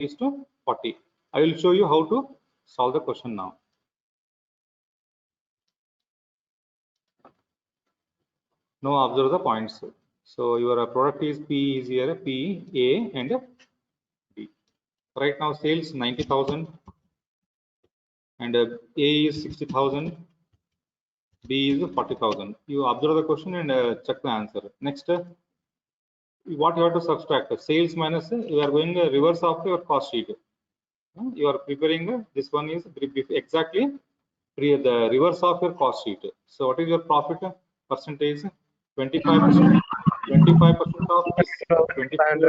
is to 40. I will show you how to solve the question now. Now observe the points. So your product is P is here, P, A and B. Right now sales 90,000 and A is 60,000, B is 40,000. You observe the question and check the answer. Next, what you have to subtract? Sales minus, you are going reverse of your cost sheet. You are preparing this one is exactly the reverse of your cost sheet. So what is your profit percentage? 25%. 25% of this 25.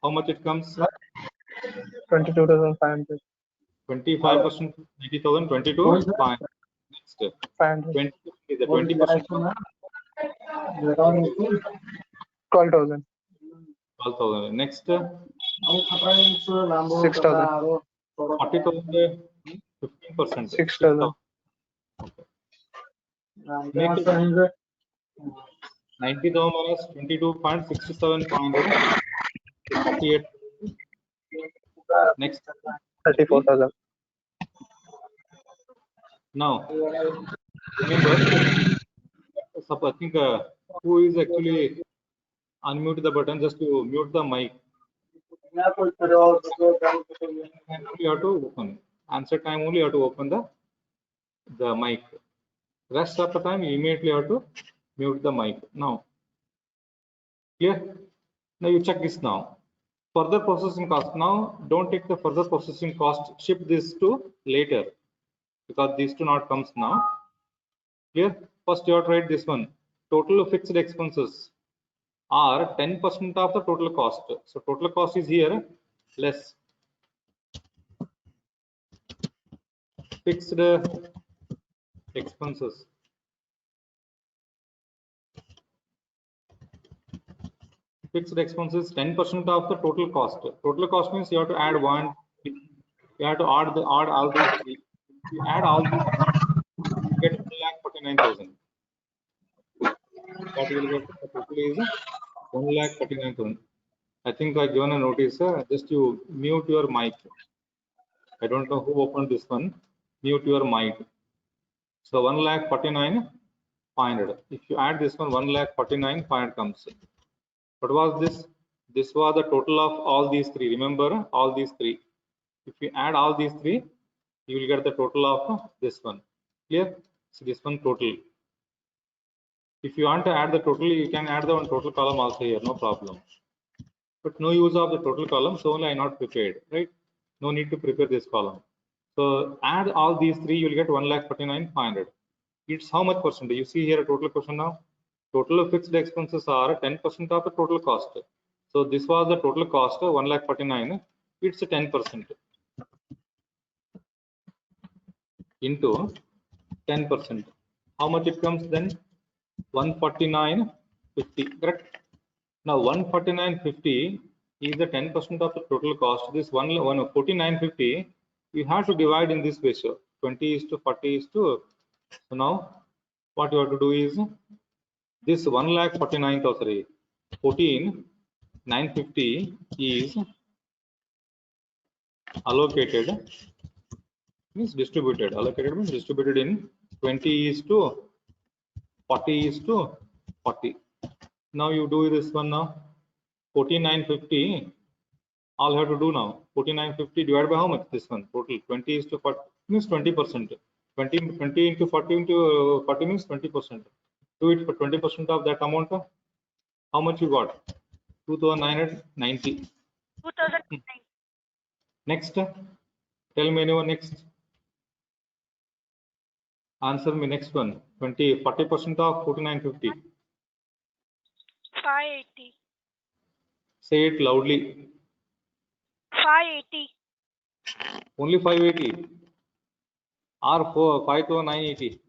How much it comes? 22,500. 25%, 90,000, 22. Fine. Next, 500. 20%. 12,000. 12,000. Next, 6,000. 40,000, 15%. 6,000. Okay. Next, 90,000 minus 22.67. 48. Next, 34,000. now remember, I think who is actually unmute the button, just to mute the mic. You have to open answer time only. You have to open the mic. Rest of the time you immediately have to mute the mic. Now clear? Now you check this now. Further processing cost. Now don't take the further processing cost. Shift this to later because these two not comes now. Clear? First you have to write this one. Total fixed expenses are 10% of the total cost. So total cost is here less fixed expenses. Fixed expenses 10% of the total cost. Total cost means you have to add one. You have to add all these three. If you add all these, you get 1,49,000. What you will get the total is 1,49,000. I think I given a notice. Just you mute your mic. I don't know who opened this one. Mute your mic. So 1,49,500. If you add this one, 1,49,500 comes. What was this? This was the total of all these three. Remember all these three. If you add all these three, you will get the total of this one. Clear? So this one total. If you want to add the total, you can add the one total column also here, no problem. But no use of the total column, so only I not prepared, right? No need to prepare this column. So add all these three, you will get 1,49,500. It's how much percent? You see here a total question now. Total fixed expenses are 10% of the total cost. So this was the total cost, 1,49,000. It's 10% into 10%. How much it comes then? 149.50. Correct. Now 149.50 is the 10% of the total cost. This 149.50 you have to divide in this ratio. 20 is to 40 is to. So now what you have to do is this 1,49,000 14,950 is allocated, means distributed. Allocated means distributed in 20 is to 40 is to 40. Now you do this one now. 14,950. All you have to do now. 14,950 divided by how much? This one total 20 is to 40 means 20%. 20 into 40 into 40 means 20%. Do it for 20% of that amount. How much you got? 2,990. 2,009. Next, tell me anyone next. Answer me next one. 40% of 4,950. 580. Say it loudly. 580. Only 580 or 5,980.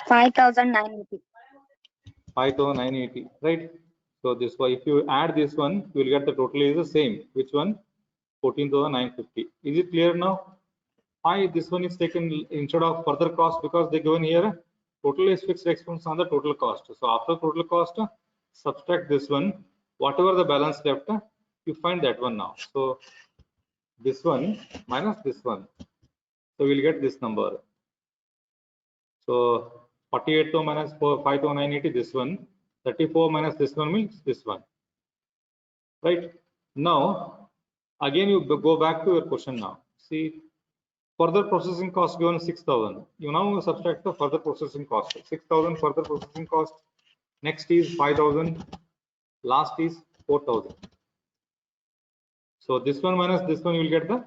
5,980. 5,980, right? So this one, if you add this one, you will get the total is the same. Which one? 14,950. Is it clear now? Why this one is taken instead of further cost? Because they given here total is fixed expense on the total cost. So after total cost, subtract this one, whatever the balance left, you find that one now. So this one minus this one, so we'll get this number. So 48 minus 4, 5 to 980, this one. 34 minus this one means this one, right? Now again you go back to your question now. See, further processing cost given 6,000. You now subtract the further processing cost. 6,000 further processing cost. Next is 5,000. Last is 4,000. So this one minus this one, you will get the.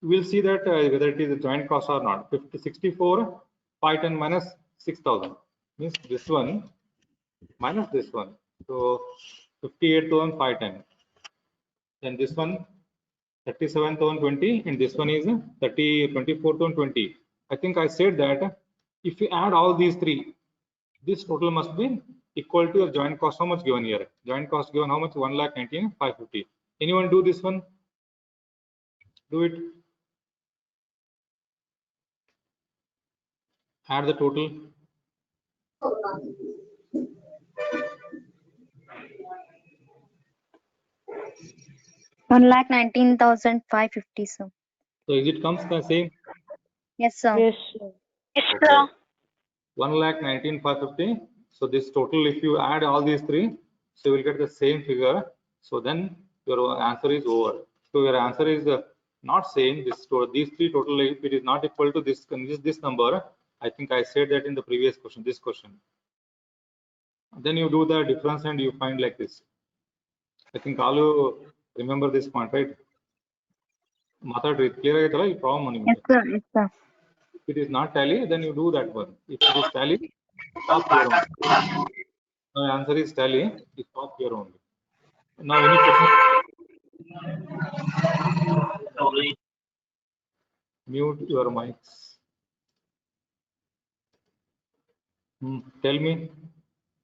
You will see that whether it is a joint cost or not. 64, 510 minus 6,000 means this one minus this one. So 58,510. Then this one 37,020, and this one is 24,020. I think I said that if you add all these three, this total must be equal to your joint cost. How much given here? Joint cost given how much? 1,19,550. Anyone do this one? Do it. Add the total. One lakh 19,550, sir. So is it comes the same? Yes, sir. Yes, sir. Yes, sir. 1,19,550. So this total, if you add all these three, so you will get the same figure. So then your answer is over. So your answer is not same. These three total, if it is not equal to this number, I think I said that in the previous question, this question. Then you do the difference and you find like this. I think all you remember this point, right? Clear problem. Yes, sir. Yes, sir. If it is not tally, then you do that one. If it is tally, stop here only. Now answer is tally. You stop here only. Now any question? Mute your mics. Tell me,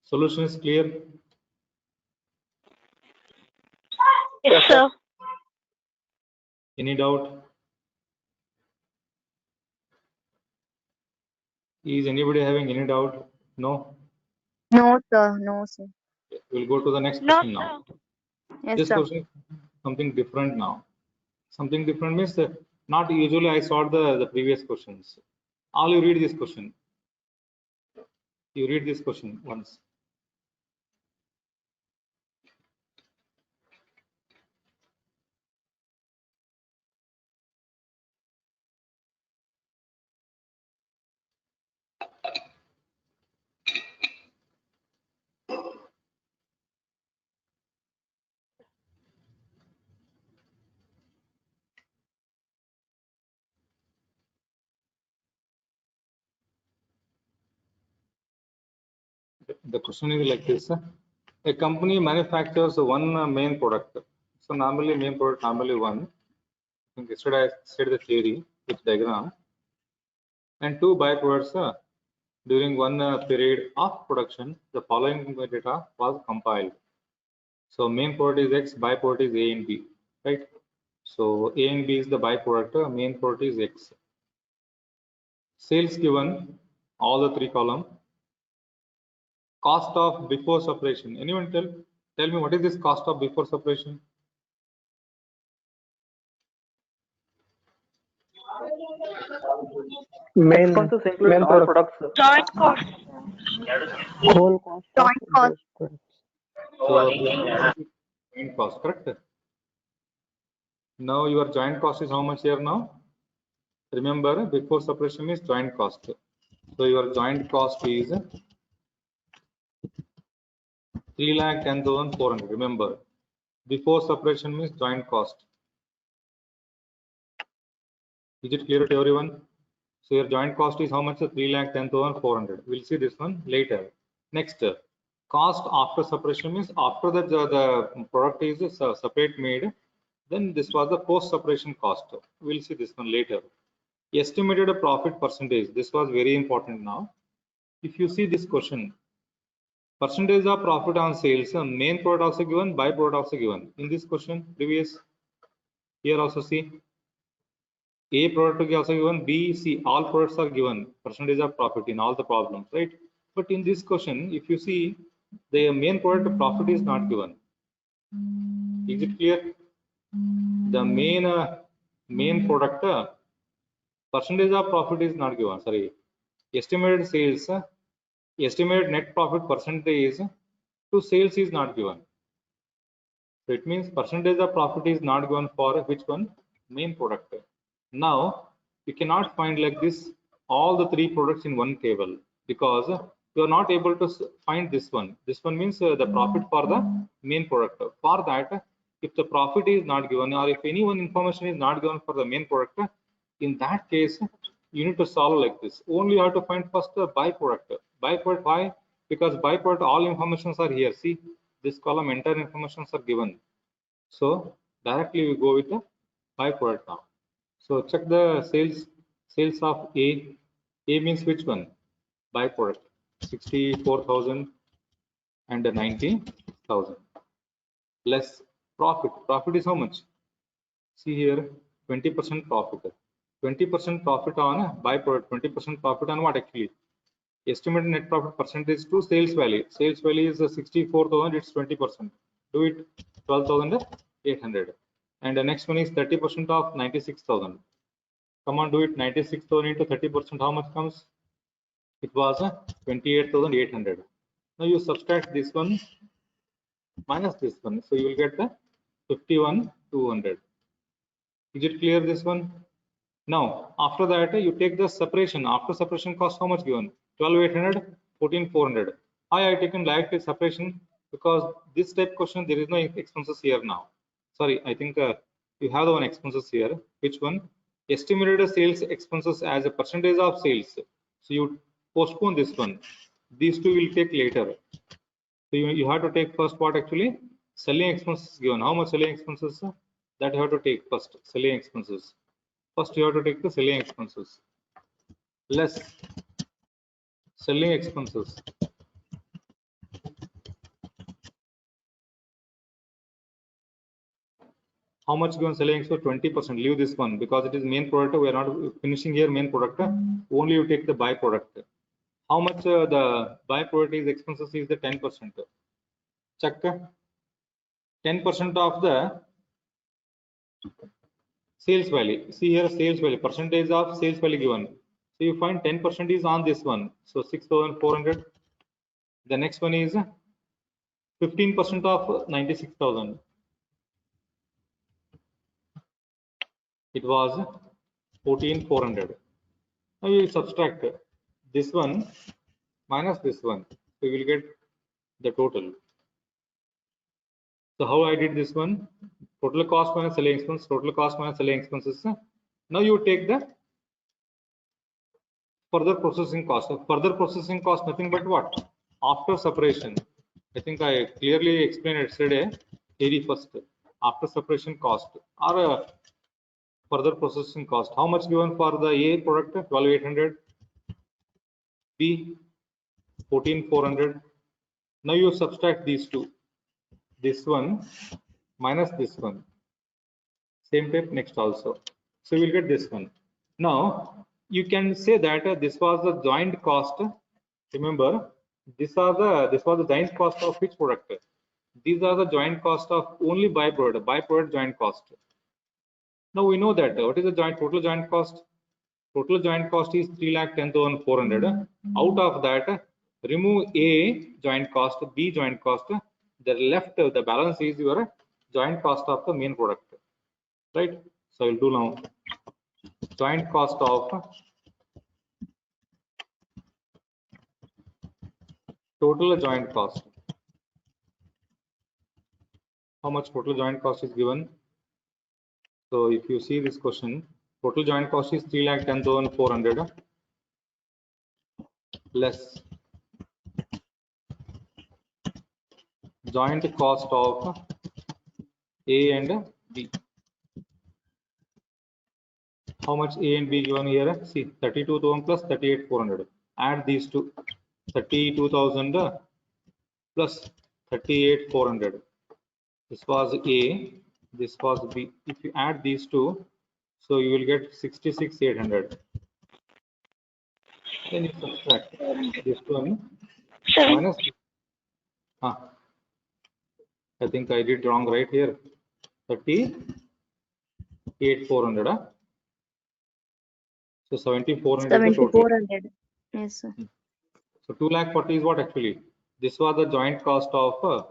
solution is clear? Yes, sir. Any doubt? Is anybody having any doubt? No? No, sir. No, sir. We'll go to the next No, question now. sir. Yes, This sir. question is something different now. Something different means not usually I solved the previous questions. All you read this question. You read this question once. The question is like this. A company manufactures one main product. So normally main product normally one. I think yesterday I said the theory with diagram. And two byproducts during one period of production, the following data was compiled. So main product is X, byproduct is A and B, right? So A and B is the byproduct, main product is X. Sales given, all the three column. Cost of before separation. Anyone tell me what is this cost of before separation? Main Expenses include main all product. products. Joint cost. Whole cost. Joint cost. So joint cost, correct? Now your joint cost is how much here now? Remember, before separation is joint cost. So your joint cost is 3,10,400. Remember, before separation means joint cost. Is it clear to everyone? So your joint cost is how much? 3,10,400. We'll see this one later. Next, cost after separation means after that the product is separate made, then this was the post separation cost. We'll see this one later. Estimated profit percentage. This was very important now. If you see this question, percentage of profit on sales, main product also given, byproduct also given. In this question, previous, here also see, A product is also given, B, C, all products are given, percentage of profit in all the problems, right? But in this question, if you see, the main product profit is not given. Is it clear? The main product percentage of profit is not given. Sorry, estimated sales, estimated net profit percentage to sales is not given. So it means percentage of profit is not given for which one? Main product. Now you cannot find like this all the three products in one table because you are not able to find this one. This one means the profit for the main product. For that, if the profit is not given or if any one information is not given for the main product, in that case you need to solve like this. Only you have to find first the byproduct. Byproduct, why? Because byproduct all informations are here. See, this column entire informations are given. So directly we go with the byproduct now. So check the sales of A. A means which one? Byproduct. 64,000 and 90,000 less profit. Profit is how much? See here, 20% profit. 20% profit on byproduct. 20% profit on what actually? Estimated net profit percentage to sales value. Sales value is 64,000. It's 20%. Do it 12,800. And the next one is 30% of 96,000. Come on, do it. 96,000 into 30%. How much comes? It was 28,800. Now you subtract this one minus this one, so you will get the 51,200. Is it clear, this one? Now after that you take the separation. After separation cost, how much given? 12,800, 14,400. I have taken directly separation because this type question there is no expenses here now. Sorry, I think you have the one expenses here. Which one? Estimated sales expenses as a percentage of sales. So you postpone this one. These two will take later. So you have to take first what actually? Selling expenses given. How much selling expenses? That you have to take first. Selling expenses. First you have to take the selling expenses. Less selling expenses. How much given selling expenses? 20%. Leave this one because it is main product. We are not finishing here main product. Only you take the byproduct. How much the byproduct is expenses is the 10%. Check 10% of the sales value. See here sales value, percentage of sales value given. So you find 10% is on this one. So 6,400. The next one is 15% of 96,000. It was 14,400. Now you subtract this one minus this one. So you will get the total. So how I did this one? Total cost minus selling expense, total cost minus selling expenses. Now you take the further processing cost. Further processing cost nothing but what? After separation. I think I clearly explained yesterday. Theory first. After separation cost or further processing cost. How much given for the A product? 12,800. B 14,400. Now you subtract these two. This one minus this one. Same type next also. So you will get this one. Now you can say that this was the joint cost. Remember, this was the joint cost of which product? These are the joint cost of only byproduct. Byproduct joint cost. Now we know that what is the total joint cost? Total joint cost is 3,10,400. Out of that, remove A joint cost, B joint cost. The left, the balance is your joint cost of the main product, right? So I'll do now joint cost of total joint cost. How much total joint cost is given? So if you see this question, total joint cost is 3,10,400 less joint cost of A and B. How much A and B given here? See, 32,000 plus 38,400. Add these two. 32,000 plus 38,400. This was A. This was B. If you add these two, so you will get 66,800. Then you subtract this one Sir, minus I think I did wrong right here. 38,400. So 7,400 is the total. 7,400. Yes, sir. So 2,40,000 is what actually? This was the joint cost of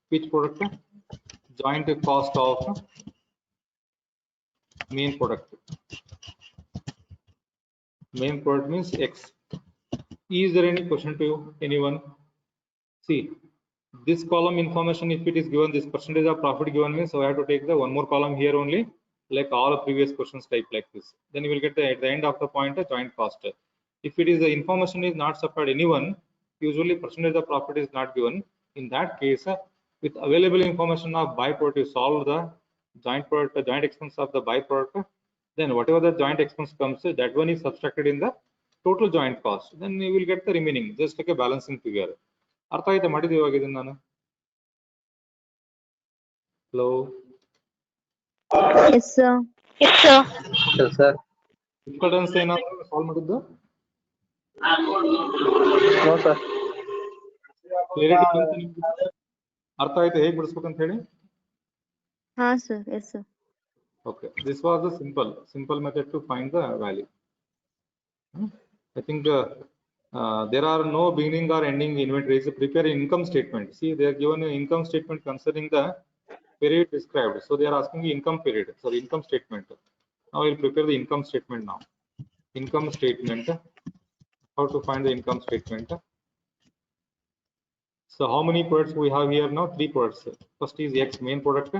which product? Joint cost of main product. Main product means X. Is there any question to you? Anyone? See, this column information, if it is given, this percentage of profit given means, so I have to take the one more column here only, like all previous questions type like this. Then you will get at the end of the point a joint cost. If it is the information is not supplied anyone, usually percentage of profit is not given. In that case, with available information of byproduct, you solve the joint product, joint expense of the byproduct. Then whatever the joint expense comes, that one is subtracted in the total joint cost. Then you will get the remaining, just like a balancing figure. ಅರ್ಥ ಆಯ್ತಾ ಮಾಡಿದ್ದು ಇವಾಗ ಇದನ್ನ ನಾನು? Hello. Yes, sir. Yes, sir. Yes, sir. Difficult ಅನ್ಸ್ತಾ ಏನಾದ್ರು solve ಮಾಡಿದ್ದು? No, sir. Clarity ಬಂತು ನಿಮ್ಗೆ? ಅರ್ಥ ಆಯ್ತಾ ಹೇಗೆ ಬಿಡಿಸ್ಬೇಕಂತ ಹೇಳಿ? Ha, sir. Yes, sir. Okay, this was the simple method to find the value. I think there are no beginning or ending inventories. Prepare income statement. See, they are given an income statement concerning the period described. So they are asking the income period. So the income statement. Now I will prepare the income statement now. Income statement. How to find the income statement? So how many products we have here now? 3 products. First is X main product.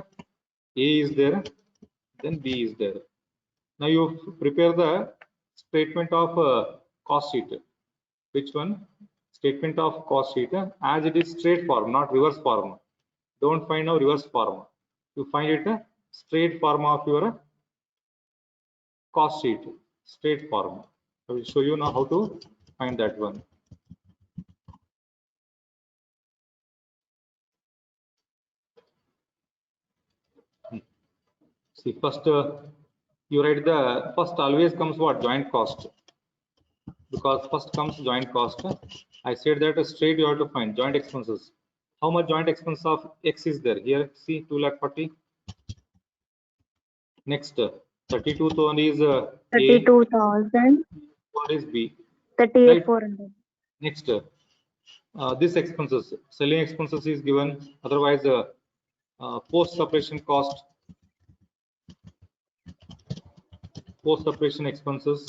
A is there. Then B is there. Now you prepare the statement of cost sheet. Which one? Statement of cost sheet as it is straight form, not reverse form. Don't find now reverse form. You find it straight form of your cost sheet. Straight form. I will show you now how to find that one. See, first you write the first always comes what? Joint cost. Because first comes joint cost. I said that straight you have to find joint expenses. How much joint expense of X is there? Here, see 2,40,000. Next, 32,000 is A. 32,000. What is B? 38,400. Next, this expenses, selling expenses is given. Otherwise, post separation cost, post separation expenses.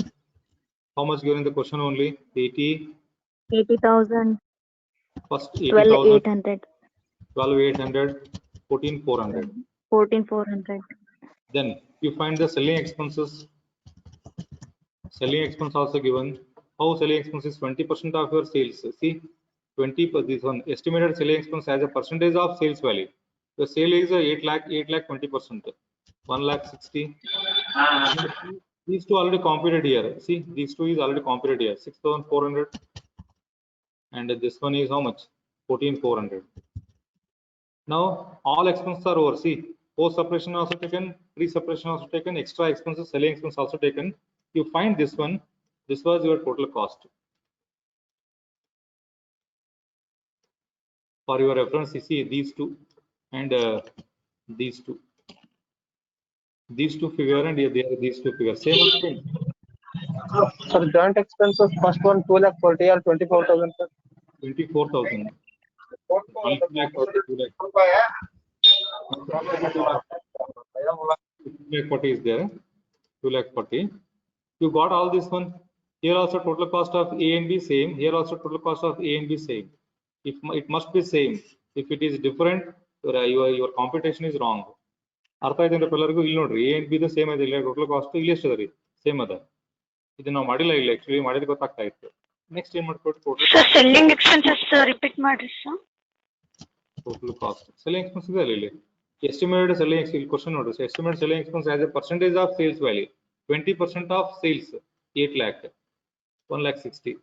How much given in the question only? 80,000. First 80,000. 12,800. 12,800. 14,400. 14,400. Then you find the selling expenses. Selling expense also given. How selling expense is 20% of your sales. See, 20 for this one. Estimated selling expense as a percentage of sales value. The sale is 8 lakh 20%. 1,60,000. These two already computed here. See, these two is already computed here. 6,400. And this one is how much? 14,400. Now all expenses are over. See, post separation also taken, pre separation also taken, extra expenses, selling expense also taken. You find this one. This was your total cost. For your reference, you see these two and these two. These two figure and these two figures. Same thing. Sir, joint expenses, first one 2,40,000 or 24,000, sir. 24,000. 2,40,000 is there. 2,40,000. You got all this one. Here also total cost of A and B same. Here also total cost of A and B same. If it must be same. If it is different, your computation is wrong. ಅರ್ಥ ಆಯ್ತು ಅಂದ್ರೆ ಎಲ್ಲರಿಗೂ ಇಲ್ಲಿ ನೋಡ್ರಿ A and B the same ಅದ ಇಲ್ಲ total cost ಇಲ್ಲಿ ಎಷ್ಟು ಅದ ರೀ ಸೇಮ್ ಅದ ಇದು ನಾವು ಮಾಡಿಲ್ಲ ಇಲ್ಲ ಆಕ್ಚುಲಿ ಮಾಡಿದ್ರೆ ಗೊತ್ತಾಗ್ತಾ ಇತ್ತು ನೆಕ್ಸ್ಟ್ ಏನ್ ಮಾಡ್ಕೊಟ್ಟು ಟೋಟಲ್ ಸೆಲ್ಲಿಂಗ್ ಎಕ್ಸ್ಪೆನ್ಸಸ್ ರಿಪೀಟ್ ಮಾಡ್ರಿ sir total cost selling expense ಇದೆ ಇಲ್ಲಿ ಎಸ್ಟಿಮೇಟೆಡ್ ಸೆಲ್ಲಿಂಗ್ ಎಕ್ಸ್ಪೆನ್ಸ್ ಕ್ವಶನ್ ನೋಡ್ರಿ estimated selling expense as A percentage of sales value 20% of sales 8 lakh 1,60,000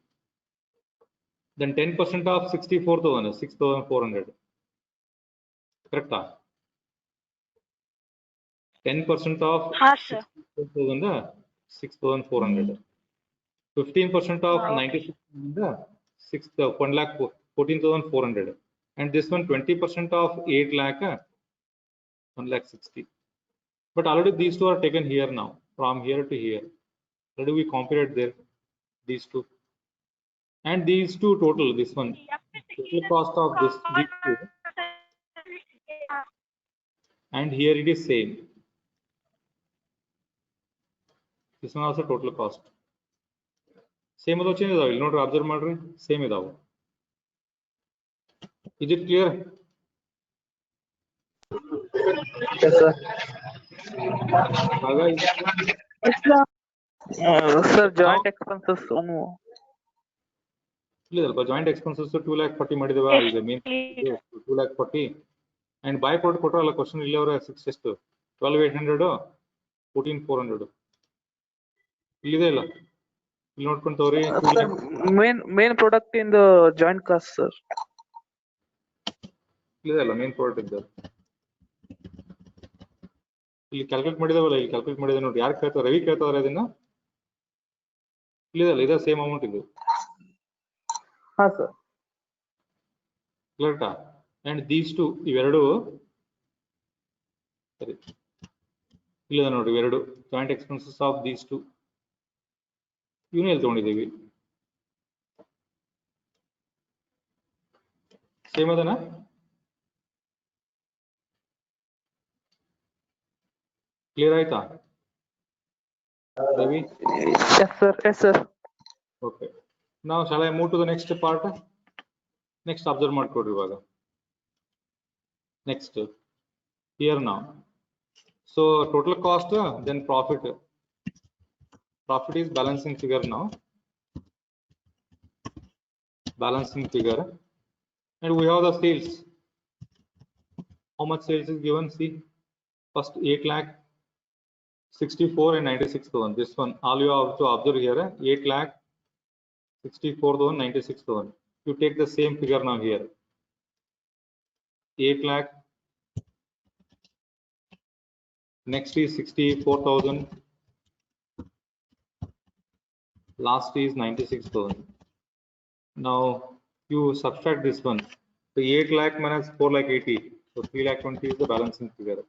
then 10% of 64,000 6,400 correct 10% of 6,400 15% of 96,000 1,14,400 And this one 20% of 8 lakh, 1 lakh 60. But already these two are taken here now, from here to here. Already we compared there, these two. And these two total, this one, total cost of these two. And here it is same. This one also total cost. Same other change will not observe matter. Same without. Is it clear? Yes, sir. Bhaga, Yes, sir. Sir, joint expenses on joint expenses 2 lakh 40 ಮಾಡಿದವಾ ಈಗ main 2 lakh 40 and buy ಕೊಟ್ಟು ಕೊಟ್ಟಲ್ಲ question ಇಲ್ಲಿ ಅವರ 6 ಎಷ್ಟು 12800 14400 ಇಲ್ಲಿದೆ ಇಲ್ಲ ಇಲ್ಲಿ ನೋಡ್ಕೊಂಡು ತೋರಿ main product in the joint cost, sir. ಇಲ್ಲಿದೆ ಅಲ್ಲ ಮೇನ್ ಪ್ರಾಡಕ್ಟ್ ಇದ್ದ ಇಲ್ಲಿ ಕ್ಯಾಲ್ಕುಲೇಟ್ ಮಾಡಿದವಲ್ಲ ಇಲ್ಲಿ ಕ್ಯಾಲ್ಕುಲೇಟ್ ಮಾಡಿದ ನೋಡಿ ಯಾರು ಕೇಳ್ತಾರೆ ರವಿ ಕೇಳ್ತಾರೆ ಅದನ್ನ ಇಲ್ಲಿದೆ ಅಲ್ಲ ಇದ ಸೇಮ್ ಅಮೌಂಟ್ ಇದು ಹಾ ಸರ್ ಕ್ಲಿಯರ್ಟಾ ಅಂಡ್ ದೀಸ್ ಟು ಇವೆರಡು ಸರಿ ಇಲ್ಲಿದೆ ನೋಡಿ ಇವೆರಡು joint expenses of these two ಇವನ್ನ ಎಲ್ಲಿ ತಗೊಂಡಿದ್ದೀವಿ ಸೇಮ್ ಅದನಾ ಕ್ಲಿಯರ್ ಆಯ್ತಾ ರವಿ yes sir ಓಕೆ ನಾವು ಶಾಲೆ move to the next part next observe ಮಾಡ್ಕೊಡ್ರಿ ಇವಾಗ ನೆಕ್ಸ್ಟ್ ಹಿಯರ್ ನಾವು so total cost then profit is balancing figure now, balancing figure, and we have the sales. How much sales is given? See, first 8 lakh 64 and 96,000. This one all you have to observe here, 8 lakh 64,000 96,000. You take the same figure now here, 8 lakh, next is 64,000, last is 96,000. Now you subtract this one, so 8 lakh minus 4 lakh 80, so 3 lakh 20 is the balancing figure.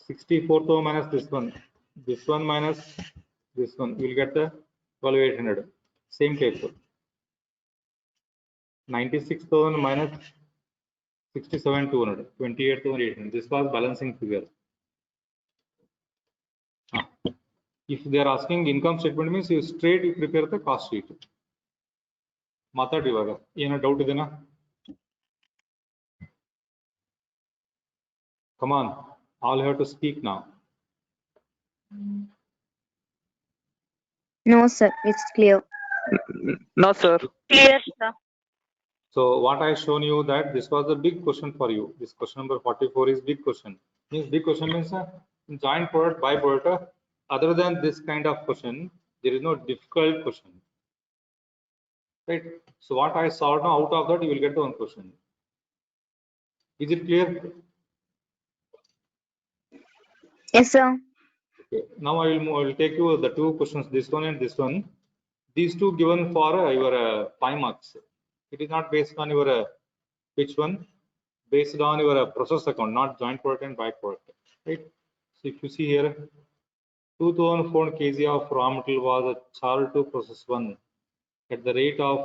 64,000 minus this one minus this one, you will get the 12,800, same type. 96,000 minus 67,200, 28,800. This was balancing figure. If they are asking income statement means you straight you prepare the cost sheet. ಮಾತಾಡಿ ಇವಾಗ ಏನೋ doubt ಇದೆನಾ? Come on, all have to speak now. No, sir. It's clear. no sir Clear, sir. So what I shown you that this was a big question for you. This question number 44 is big question. Means big question means joint product, by product. Other than this kind of question, there is no difficult question. Right? So what I solved now, out of that you will get the one question. Is it clear? Yes, sir. Okay. Now I will take you the two questions, this one and this one. These two given for your 5 marks. It is not based on your which one, based on your process account, not joint product and by product. Right? So if you see here, 2,400 kg of raw material was charged to process 1 at the rate of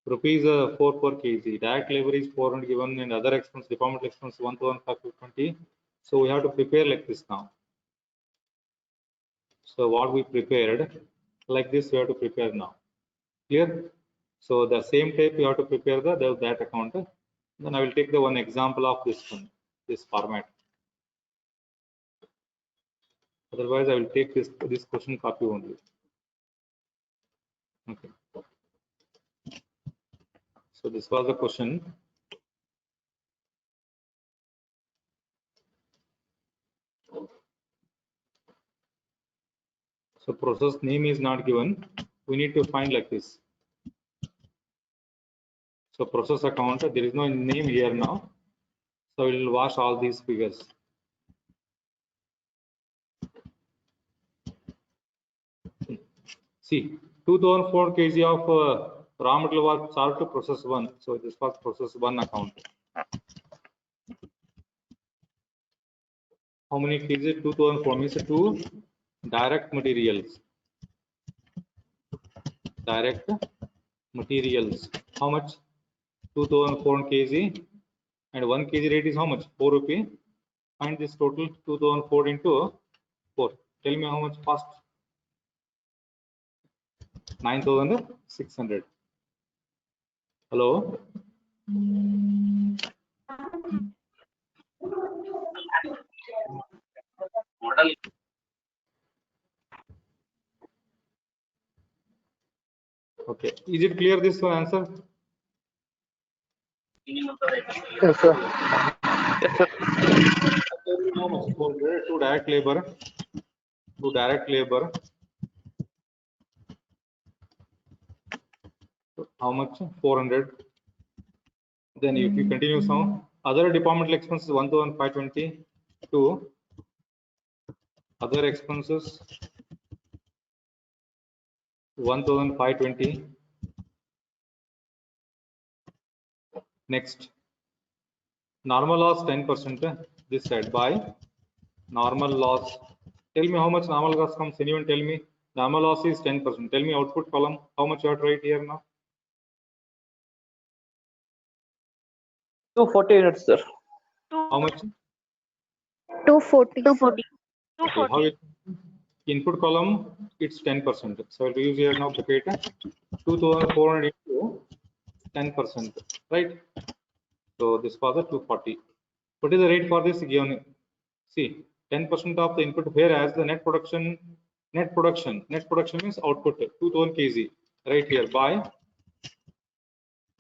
rupees 4 per kg. Direct labor is 400 given and other expense, departmental expense 1,520. So we have to prepare like this now. So what we prepared like this, we have to prepare now. Clear? So the same type you have to prepare that account. Then I will take the one example of this one, this format. Otherwise I will take this question copy only. Okay. So this was the question. So process name is not given. We need to find like this. So process account, there is no name here now. So we will wash all these figures. See, 2,400 kg of Raw material was charged to process 1. So this was process 1 account. How many kgs? 2004 means 2 direct materials. Direct materials. How much? 2004 kg, and 1 kg rate is how much? 4 rupee. Find this total 2004 into 4. Tell me how much cost? 9,600. Hello. Okay. Is it clear this answer? Yes, sir. To direct labor. To direct labor. How much? 400. Then if you continue some other departmental expenses, 1,520. To other expenses, 1,520. Next, normal loss 10%. This side by normal loss. Tell me how much normal loss comes. Anyone tell me? Normal loss is 10%. Tell me output column. How much you have to write here now? 240 units, sir. How much? 240. 240. Okay, how it, input column, it's 10%. So I'll use here now bracket 2,400 into 10%, right? So this was a 240. What is the rate for this given? See, 10% of the input, whereas the net production means output 2,000 kg right here by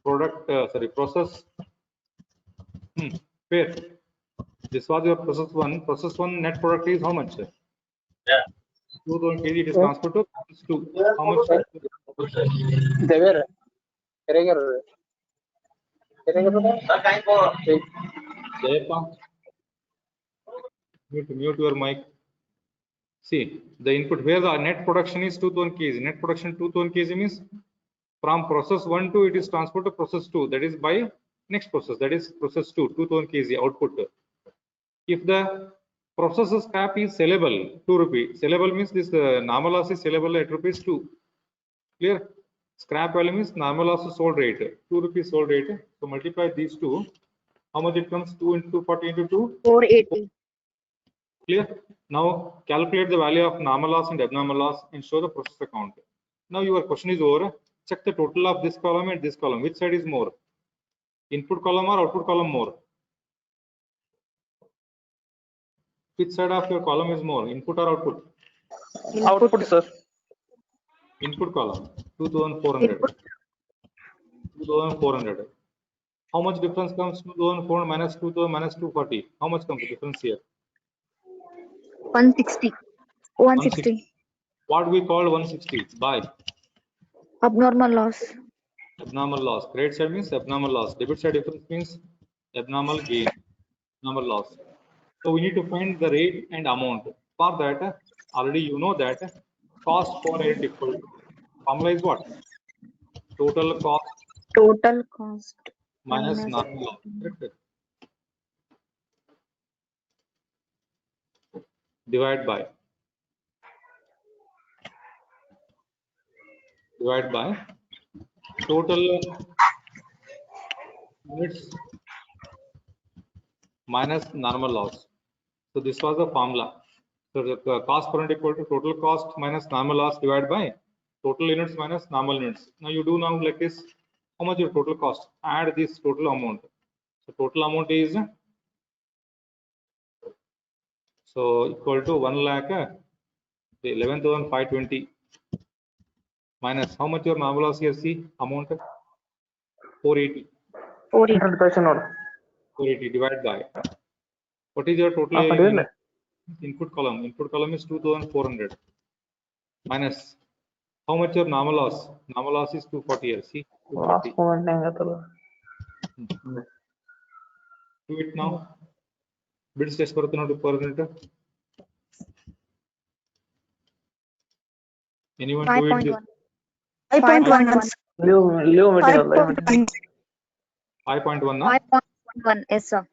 product process. Where this was your process 1. Process 1 net product is how much? 2,000 kg. It is transferred to process 2. How much? Dever. Irregular. Jayappa, mute your mic. See, the input where the net production is 2,000 kg. Net production 2,000 kg means from process 1 to it is transferred to process 2. That is by next process. That is process 2. 2,000 kg output. If the process scrap is sellable, 2 rupee. Sellable means this normal loss is sellable at rupees 2. Clear? Scrap value means normal loss sold rate. 2 rupees sold rate. So multiply these two. How much it comes? 2 into 40 into 2? 480. Clear? Now calculate the value of normal loss and abnormal loss and show the process account. Now your question is over. Check the total of this column and this column. Which side is more? Input column or output column more? Which side of your column is more? Input or output? Output, sir. Input column 2,400. 2,400. How much difference comes? 2,400 minus 2,000 minus 240. How much comes the difference here? 160. 160. What we call 160? By Abnormal loss. abnormal loss. Credit side means abnormal loss. Debit side difference means abnormal gain. Abnormal loss. So we need to find the rate and amount. For that, already you know that cost per unit equal to formula is what? Total cost Total cost minus minus normal loss. Correct? Divide by total units minus normal loss. So this was the formula. So the cost per unit equal to total cost minus normal loss divided by total units minus normal units. Now you do now like this. How much your total cost? Add this total amount. So total amount is so equal to 1,11,520 minus how much your normal loss here? See amount 480. 480 divided by what is your total input column? Input column is 2,400 minus how much your normal loss? Normal loss is 240 here. See 240. Do it now. Bids test per unit. Anyone do it? 5.1. Leave material. 5.1 na? 5.11. Yes, sir.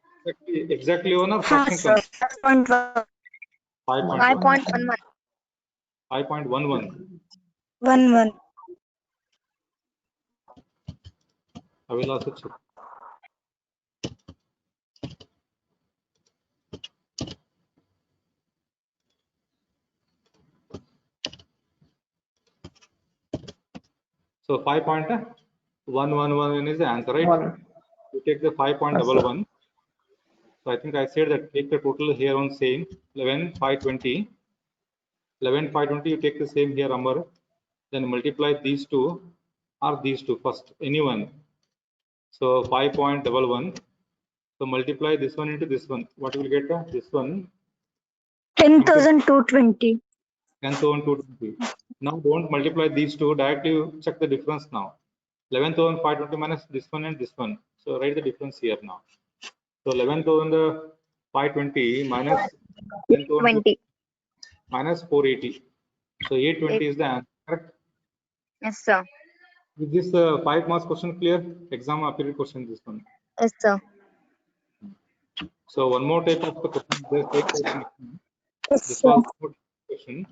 Exactly 1 or Ha, fraction sir. comes? 5.1. 5.11. 5.11. 1. I will also check. So 5.111 is the answer, right? You take the 5.11. So I think I said that take the total here on same 11,520. 11,520, you take the same here number, then multiply these two or these two first, anyone. So 5.11. So multiply this one into this one. What you will get? This one 10,220. 10,220. Now don't multiply these two. Directly you check the difference now. 11,520 minus this one and this one. So write the difference here now. So 11,520 minus 10,000 minus 480. So 820 is the answer. Correct? Yes, sir. Is this 5 marks question clear? Exam appeal question this one. Yes, sir. So one more type of the question. This Yes, was sir. one question.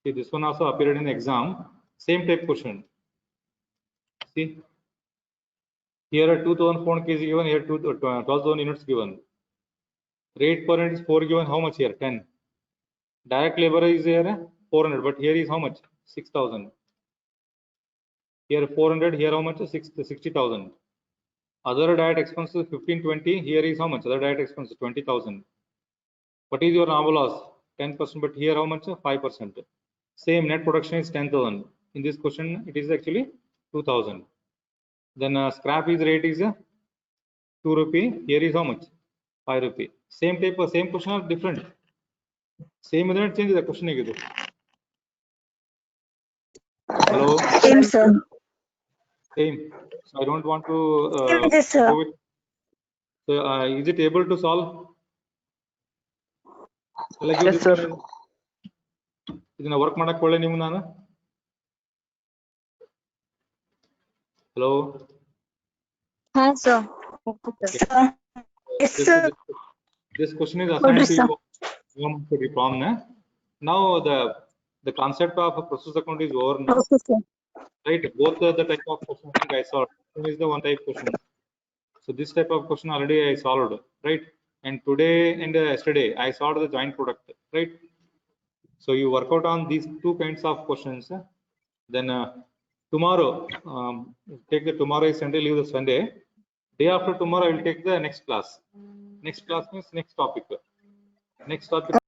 See, this one also appeared in the exam. Same type question. See, here are 2,400 kg given. Here 12,000 units given. Rate per unit is 4 given. How much here? 10. Direct labor is here 400, but here is how much? 6,000. Here 400. Here how much? 60,000. Other direct expenses 1520. Here is how much? Other direct expenses 20,000. What is your normal loss? 10%. But here how much? 5%. Same net production is 10,000. In this question, it is actually 2,000. Then scrap is rate is 2 rupee. Here is how much? 5 rupee. Same type of same question or different? Same other change the question again. Hello. Same, sir. Same. So I don't want to Yes, sir. go with. So is it able to solve? Like Yes, sir. ಇದನ್ನ work ಮಾಡಕ್ ಒಳ್ಳೆ ನೀವು ನಾನು. Hello. Huh, sir. Yes, sir. This question is assigned Good, to sir. you from now the concept of a process account is over now, Okay, sir. right? Both the type of question I think I solved. One is the one type question. So this type of question already I solved, right? And today and yesterday I solved the joint product, right? So you work out on these two kinds of questions. Then tomorrow, take the tomorrow is Sunday, leave the Sunday. Day after tomorrow I will take the next class. Next class means next topic. Next topic